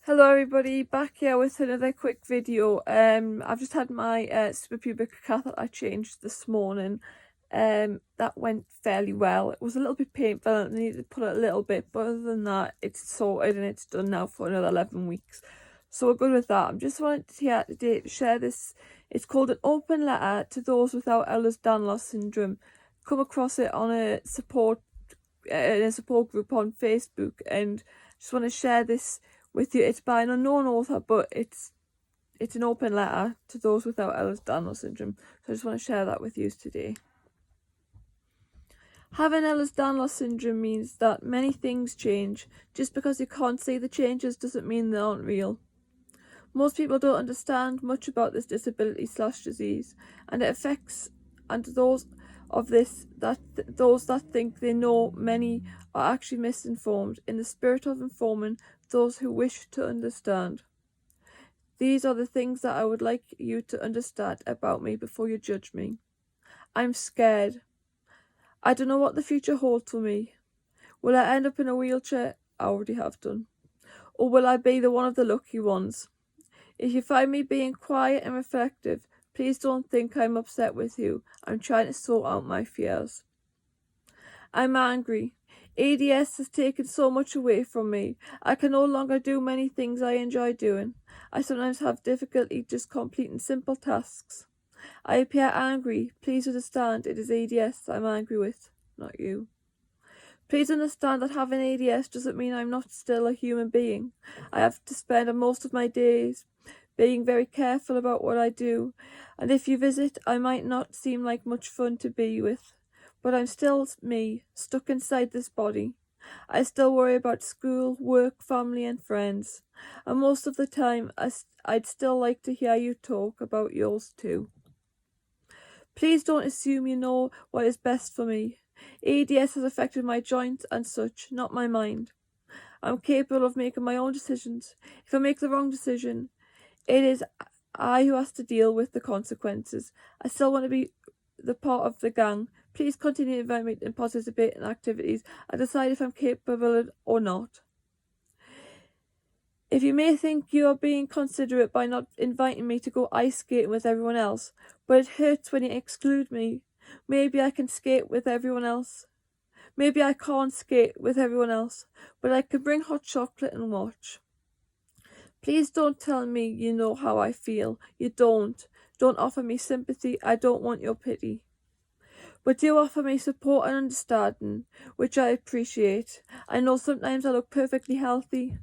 Hello everybody, back here with another quick video. I've just had my suprapubic catheter I changed this morning. That went fairly well. It was a little bit painful and I needed to put it a little bit, but other than that, it's sorted and it's done now for another 11 weeks. So we're good with that. I'm just wanted here today to share this. It's called an open letter to those without Ehlers-Danlos syndrome. Come across it on a support group on Facebook, and just want to share this with you. It's by an unknown author, but it's an open letter to those without Ehlers-Danlos syndrome. So I just want to share that with you today. Having Ehlers-Danlos syndrome means that many things change. Just because you can't see the changes doesn't mean they aren't real. Most people don't understand much about this disability/disease, and it affects those that think they know. Many are actually misinformed. In the spirit of informing those who wish to understand, these are the things that I would like you to understand about me before you judge me. I'm scared. I don't know what the future holds for me. Will I end up in a wheelchair? I already have done. Or will I be one of the lucky ones? If you find me being quiet and reflective, please don't think I'm upset with you. I'm trying to sort out my fears. I'm angry. EDS has taken so much away from me. I can no longer do many things I enjoy doing. I sometimes have difficulty just completing simple tasks. I appear angry. Please understand it is EDS I'm angry with, not you. Please understand that having EDS doesn't mean I'm not still a human being. I have to spend most of my days being very careful about what I do, and if you visit, I might not seem like much fun to be with, but I'm still me, stuck inside this body. I still worry about school, work, family and friends, and most of the time I'd still like to hear you talk about yours too. Please don't assume you know what is best for me. EDS has affected my joints and such, not my mind. I'm capable of making my own decisions. If I make the wrong decision, it is I who has to deal with the consequences. I still want to be the part of the gang. Please continue to invite me in participate in activities and decide if I'm capable or not. If you may think you are being considerate by not inviting me to go ice skating with everyone else, but it hurts when you exclude me. Maybe I can skate with everyone else. Maybe I can't skate with everyone else, but I can bring hot chocolate and watch. Please don't tell me you know how I feel. You don't. Don't offer me sympathy. I don't want your pity. But do offer me support and understanding, which I appreciate. I know sometimes I look perfectly healthy,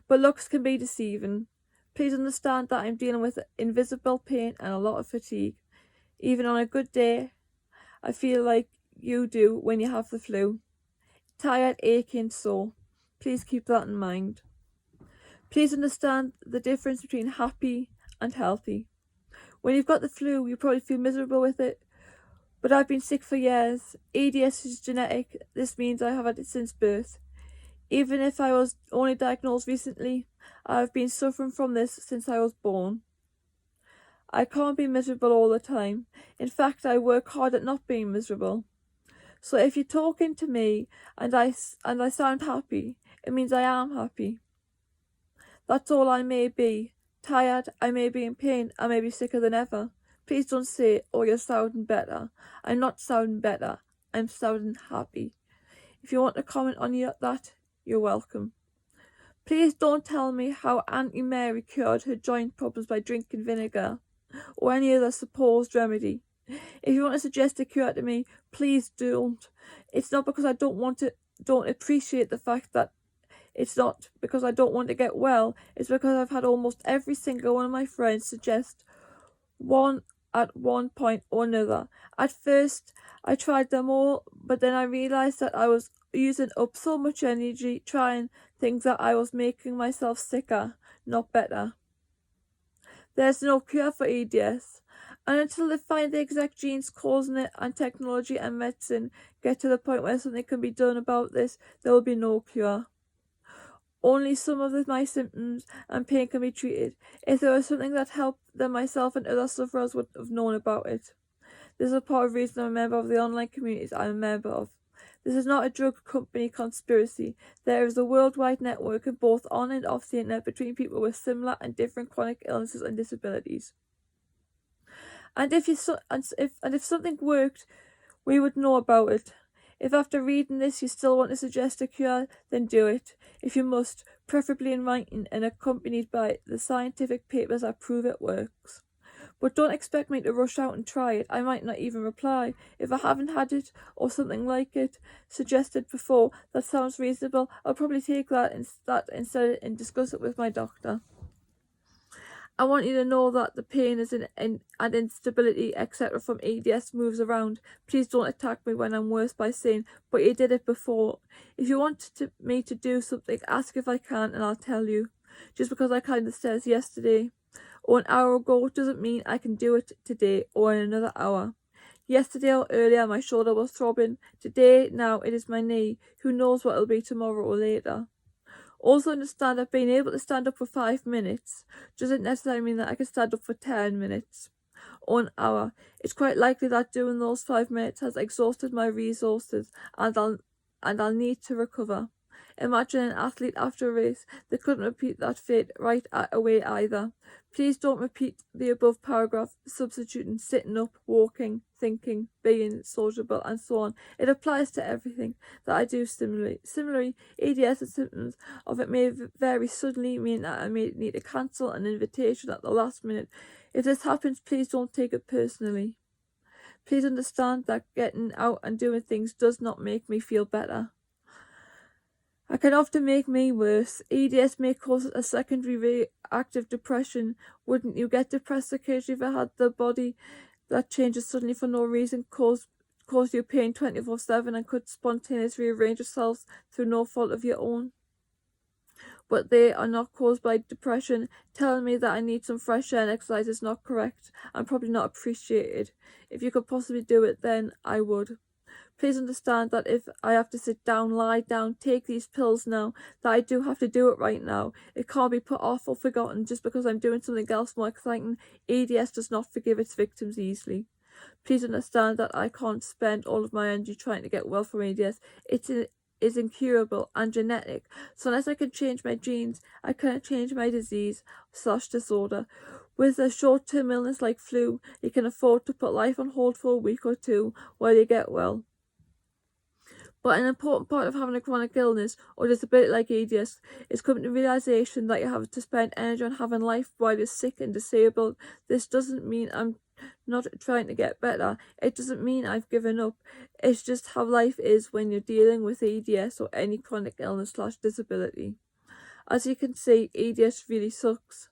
but looks can be deceiving. Please understand that I'm dealing with invisible pain and a lot of fatigue. Even on a good day, I feel like you do when you have the flu. Tired, aching, sore. Please keep that in mind. Please understand the difference between happy and healthy. When you've got the flu, you probably feel miserable with it, but I've been sick for years. EDS is genetic. This means I have had it since birth. Even if I was only diagnosed recently, I have been suffering from this since I was born. I can't be miserable all the time. In fact, I work hard at not being miserable. So if you're talking to me and I sound happy, it means I am happy. That's all I may be. Tired, I may be in pain, I may be sicker than ever. Please don't say, oh, you're sounding better. I'm not sounding better. I'm sounding happy. If you want to comment on that, you're welcome. Please don't tell me how Auntie Mary cured her joint problems by drinking vinegar or any other supposed remedy. If you want to suggest a cure to me, please don't. It's not because I don't appreciate the fact that it's not because I don't want to get well. It's because I've had almost every single one of my friends suggest one at one point or another. At first, I tried them all, but then I realised that I was using up so much energy trying things that I was making myself sicker, not better. There's no cure for EDS, and until they find the exact genes causing it and technology and medicine get to the point where something can be done about this, there will be no cure. Only some of my symptoms and pain can be treated. If there was something that helped, then myself and other sufferers would have known about it. This is a part of the reason I'm a member of the online communities I'm a member of. This is not a drug company conspiracy. There is a worldwide network both on and off the internet between people with similar and different chronic illnesses and disabilities. And if something worked, we would know about it. If after reading this you still want to suggest a cure, then do it. If you must, preferably in writing and accompanied by the scientific papers that prove it works. But don't expect me to rush out and try it. I might not even reply. If I haven't had it or something like it suggested before that sounds reasonable, I'll probably take that instead and discuss it with my doctor. I want you to know that the pain is and instability, etc. from EDS moves around. Please don't attack me when I'm worse by saying, but you did it before. If you want me to do something, ask if I can and I'll tell you. Just because I climbed the stairs yesterday or an hour ago doesn't mean I can do it today or in another hour. Yesterday or earlier my shoulder was throbbing. Today, now it is my knee. Who knows what it'll be tomorrow or later. Also understand that being able to stand up for 5 minutes doesn't necessarily mean that I can stand up for 10 minutes or an hour. It's quite likely that doing those 5 minutes has exhausted my resources and I'll need to recover. Imagine an athlete after a race. They couldn't repeat that feat right away either. Please don't repeat the above paragraph, substituting sitting up, walking, thinking, being sociable, and so on. It applies to everything that I do similarly. EDS and symptoms of it may vary suddenly, meaning that I may need to cancel an invitation at the last minute. If this happens, please don't take it personally. Please understand that getting out and doing things does not make me feel better. It can often make me worse. EDS may cause a secondary reactive depression. Wouldn't you get depressed occasionally if it had the body that changes suddenly for no reason, cause you pain 24/7 and could spontaneously rearrange yourselves through no fault of your own? But they are not caused by depression. Telling me that I need some fresh air and exercise is not correct and probably not appreciated. If you could possibly do it, then I would. Please understand that if I have to sit down, lie down, take these pills now, that I do have to do it right now. It can't be put off or forgotten just because I'm doing something else more exciting. EDS does not forgive its victims easily. Please understand that I can't spend all of my energy trying to get well from EDS. It is incurable and genetic. So unless I can change my genes, I cannot change my disease/disorder. With a short-term illness like flu, you can afford to put life on hold for a week or two while you get well. But an important part of having a chronic illness or disability like EDS is coming to the realization that you have to spend energy on having life while you're sick and disabled. This doesn't mean I'm not trying to get better. It doesn't mean I've given up. It's just how life is when you're dealing with EDS or any chronic illness/disability. As you can see, EDS really sucks.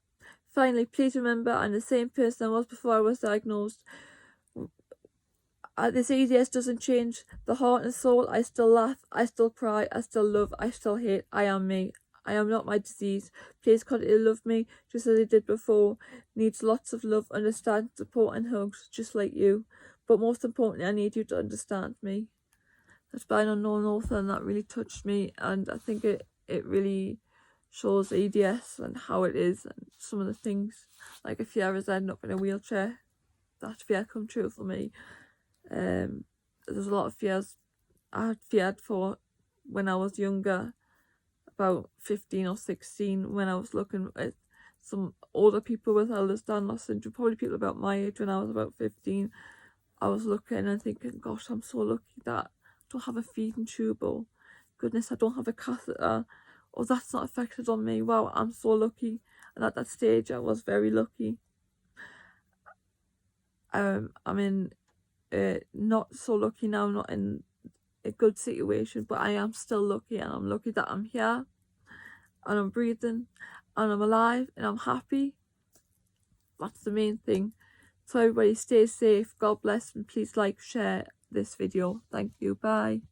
Finally, please remember I'm the same person I was before I was diagnosed. This EDS doesn't change the heart and soul. I still laugh, I still cry, I still love, I still hate. I am me. I am not my disease. Please continue to love me just as I did before. Needs lots of love, understanding, support and hugs, just like you. But most importantly, I need you to understand me. That's by an unknown author, and that really touched me, and I think it really shows EDS and how it is and some of the things, like if Fiera's ending up in a wheelchair, that fear come true for me. There's a lot of fears I had feared for when I was younger, about 15 or 16, when I was looking at some older people with Ehlers-Danlos syndrome, probably people about my age when I was about 15. I was looking and thinking, gosh, I'm so lucky that I don't have a feeding tube, or goodness, I don't have a catheter, or that's not affected on me. Wow, I'm so lucky. And at that stage, I was very lucky. I'm in not so lucky now, not in a good situation, but I am still lucky, and I'm lucky that I'm here and I'm breathing and I'm alive and I'm happy. That's the main thing. So everybody stay safe, God bless, and please like, share this video. Thank you, bye.